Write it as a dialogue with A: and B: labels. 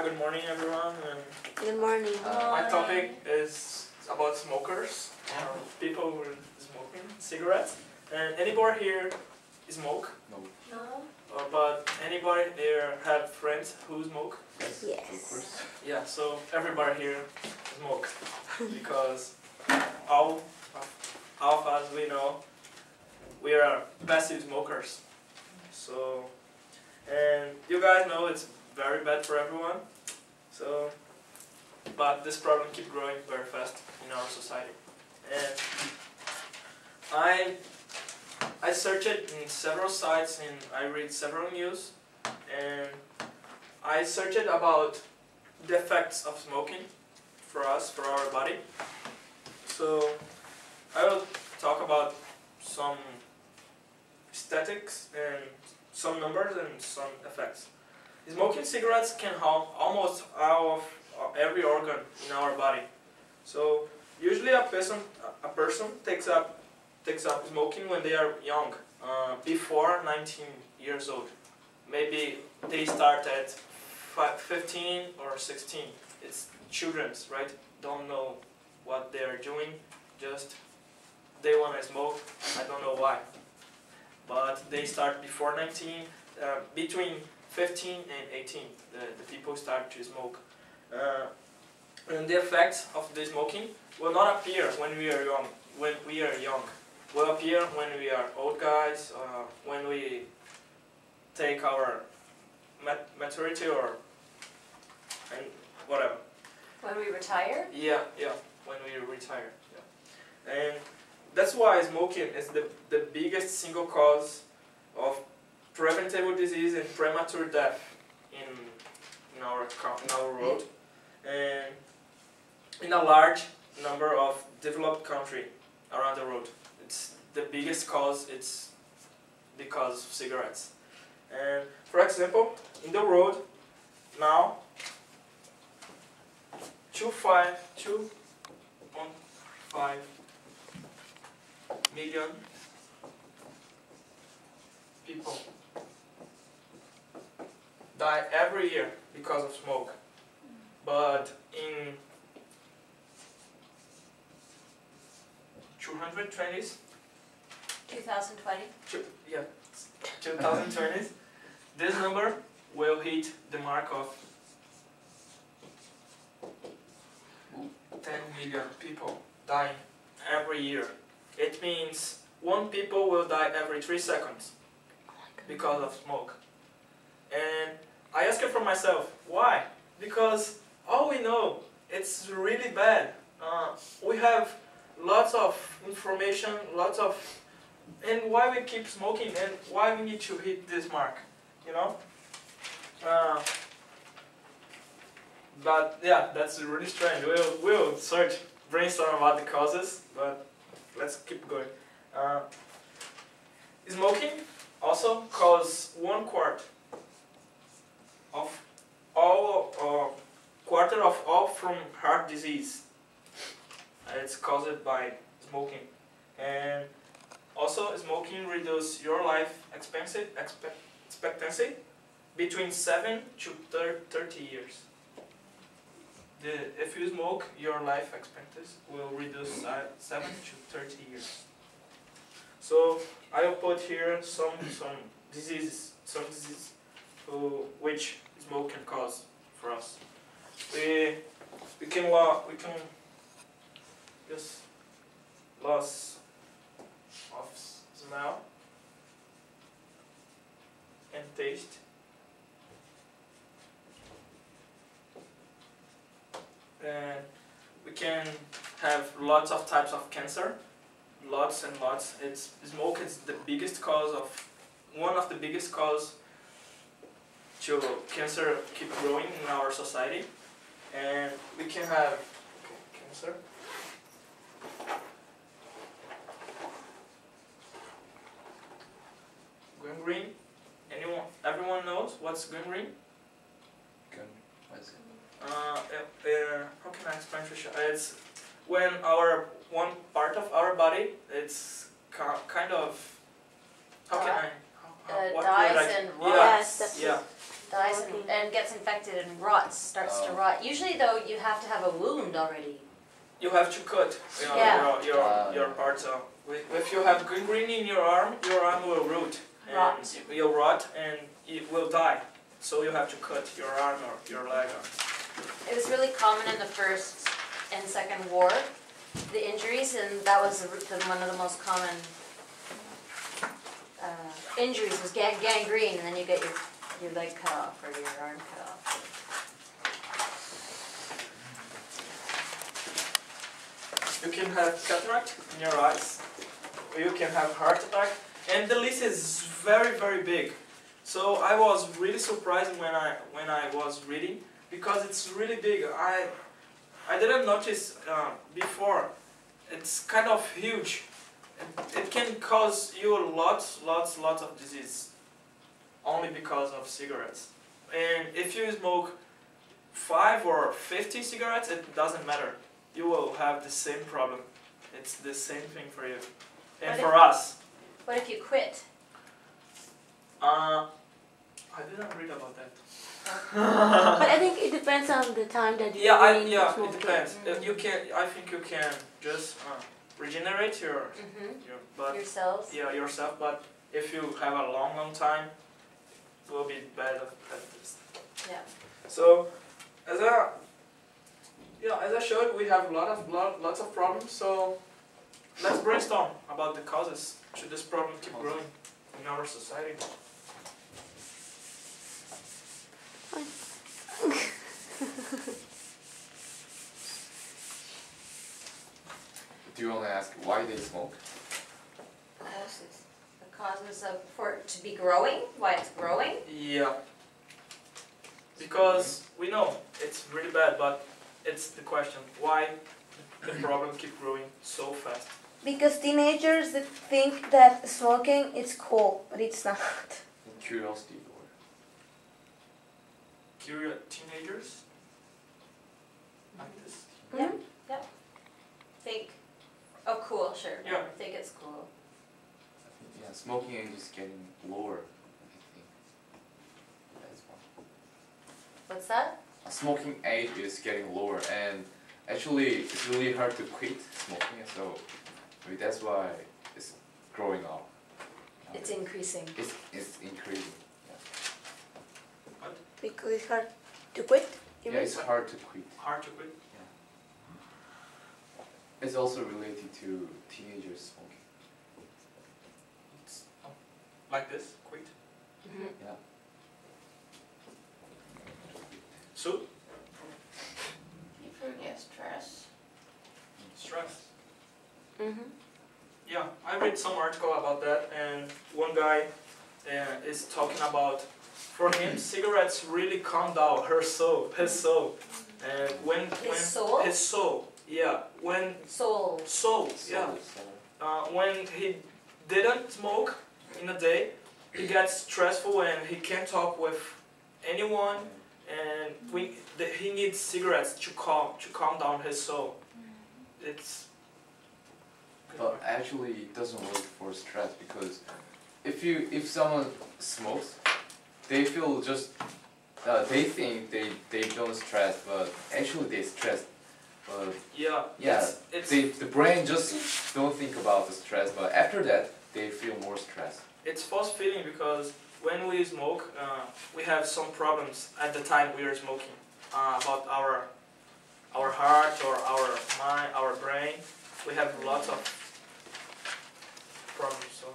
A: Hi, good morning everyone.
B: Good morning.
A: My topic is about smokers, people who are smoking cigarettes. And anybody here smoke?
C: No.
A: But anybody here have friends who smoke?
B: Yes.
A: Yeah, so everybody here smoke because all of us we know we are passive smokers. So, and you guys know it's very bad for everyone. So, but this problem keeps growing very fast in our society. And I searched it in several sites and I read several news, and I searched about the effects of smoking for us, for our body. So I will talk about some statistics and some numbers and some effects. Smoking cigarettes can harm almost all of every organ in our body. So usually a person takes up smoking when they are young, before 19 years old. Maybe they start at 15 or 16. It's children's, right? Don't know what they are doing, just they want to smoke. I don't know why. But they start before 19, between 15 and 18, the people start to smoke. And the effects of the smoking will not appear when we are young. Will appear when we are old guys, when we take our maturity or and whatever.
D: When we retire?
A: Yeah, when we retire. Yeah. And that's why smoking is the biggest single cause of preventable disease and premature death in our world, and in a large number of developed countries around the world. It's the biggest cause. It's because of cigarettes. And for example, in the world now, 2.5 million people die every year because of smoke. But in 220s,
D: 2020?
A: 2020s, this number will hit the mark of 10 million people dying every year. It means one people will die every 3 seconds because of smoke. And I asked for myself, why? Because all we know, it's really bad. We have lots of information, and why we keep smoking and why we need to hit this mark, you know? But yeah, that's really strange. We'll brainstorm about the causes, but let's keep going. Smoking also causes 1/4 of all from heart disease. It's caused by smoking. And also smoking reduces your life expectancy between 7 to 30 years. If you smoke, your life expectancy will reduce 7 to 30 years. So I will put here some diseases, which smoke can cause for us. We can just loss of smell and taste. And we can have lots of types of cancer, lots and lots. Smoke is the biggest cause one of the biggest cause to cancer keep growing in our society. And we can have cancer. Gangrene. Everyone knows what's gangrene?
C: What is it?
A: How can I explain to you? It's when one part of our body, it's kind of, how can I? What
D: dies
A: would I?
D: and
A: Yeah,
D: rots.
A: yeah.
D: dies
B: Smoking.
D: and gets infected and rots, starts to
C: Oh.
D: rot. Usually though, you have to have a wound already.
A: You have to cut
D: Yeah.
A: your parts out. If you have gangrene in your arm will rot.
D: Rot.
A: And it will rot and it will die. So you have to cut your arm or your leg off.
D: It was really common in the First and Second War, the injuries, and that was one of the most common injuries was gangrene, and then you get your leg cut off or your arm cut off.
A: You can have cataract in your eyes. You can have heart attack. And the list is very, very big. So I was really surprised when I was reading because it's really big. I didn't notice before. It's kind of huge. It can cause you lots of disease only because of cigarettes. And if you smoke 5 or 50 cigarettes, it doesn't matter. You will have the same problem. It's the same thing for you. And for us.
D: What if you quit?
A: I didn't read about that.
B: But I think it depends on the time that you
A: Yeah,
B: smoke
A: it depends. You can, I think you can just regenerate your but
D: Yourselves?
A: yeah, yourself. But if you have a long time, it will be bad at this.
D: Yeah.
A: So, as I showed, we have lots of problems. So, let's brainstorm about the causes. Should this problem keep growing in our society?
C: Do you want to ask why they smoke?
D: The causes of for it to be growing, why it's growing.
A: Yeah. Because we know it's really bad, but it's the question, why the problem keep growing so fast?
B: Because teenagers that think that smoking is cool, but it's not.
C: Curiosity or
A: Curious teenagers? Like this?
D: Yeah. Yep. Think, oh cool, sure.
A: Yeah.
D: Think it's cool.
C: yeah, smoking age is getting lower. I think that's one.
D: What's that?
C: Smoking age is getting lower, and actually it's really hard to quit smoking. So maybe that's why it's growing up.
D: It's increasing.
C: It's increasing.
B: Because it's hard to quit. You
C: Yeah,
B: mean?
C: it's hard to quit.
A: Hard to quit?
C: It's also related to teenagers smoking.
A: It's, like this, quit.
D: Mm-hmm.
C: Yeah.
A: So,
D: Yeah, stress.
A: stress.
B: Mm-hmm.
A: Yeah, I read some article about that, and one guy is talking about, for him, cigarettes really calm down his soul. And his soul, yeah, when
D: Soul.
A: yeah, when he didn't smoke in a day, he gets stressful and he can't talk with anyone, and he needs cigarettes to calm down his soul. It's.
C: But actually it doesn't work for stress, because if someone smokes, they feel just they think they don't stress, but actually they stress. But
A: yeah,
C: the brain just don't think about the stress, but after that they feel more stress.
A: it's false feeling, because when we smoke, we have some problems at the time we are smoking about our heart or our mind, our brain. We have lots of problems. So.